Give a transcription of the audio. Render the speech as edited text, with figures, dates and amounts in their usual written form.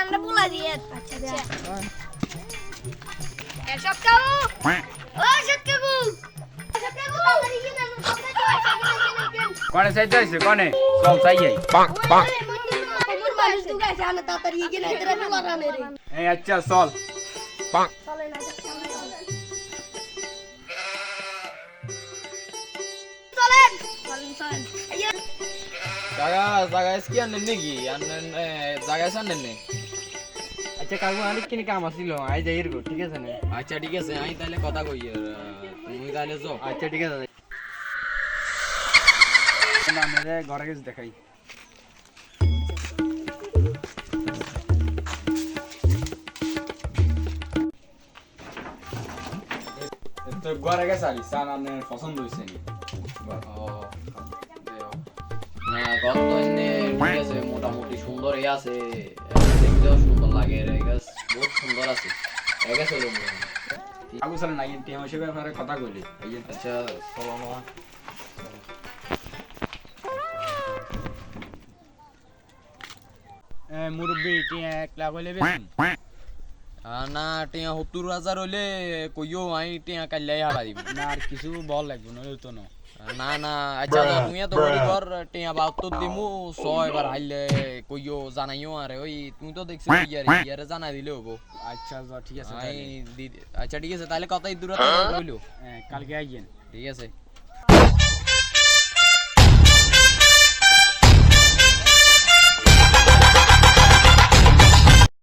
আমরা বলা দিয়ে আচ্ছা এসব কাউ ও সব কাকু কোনে চাইতে আইছে কোনে চল চাই যাই মোর মানুষ তো গাইছে আনা তাড়াতাড়ি গিয়ে না এরা বলা রানে রে এই আচ্ছা চল চলে না চলেন চলেন আইয়া জায়গা কি আনেন নাকি আনেন জায়গা আনেন নে আচ্ছা কাকু অনেক কিনে কাম আছিল আই যাই গো ঠিক আছে না আচ্ছা ঠিক আছে আমি তাহলে কথা কই তুমি তাহলে যাও আচ্ছা ঠিক আছে না মেরে ঘরে গেছে দেখাই তো ঘরে গেছে আলি সান আপনার পছন্দ হইছে নি না গত এনে ঠিক আছে মোটামুটি সুন্দর আছে দেখতেও সুন্দর লাগে রে গাছ বহুত সুন্দর আছে এগে চলো কাকু চলে না কিন্তু টিয়া হিসেবে আপনার কথা কইলি এই যে আচ্ছা চলো না মুরব্বি টিয়া 1 লাখ হইলে বেশি না টিয়া 70,000 হইলে কইও আই টিয়া কাল্লাই হারা দিব না আর কিছু বল লাগবে না তো না না না আচ্ছা তুমি তো বলি কর টিয়া 72 দিমু 100 এবার আইলে কইও জানাইও আরে ওই তুমি তো দেখছো ইয়ারে জানাই দিলে হবো আচ্ছা ঠিক আছে আচ্ছা ঠিক আছে তাহলে কথাই দূরত্ব কইলো কালকে আইয়েন ঠিক আছে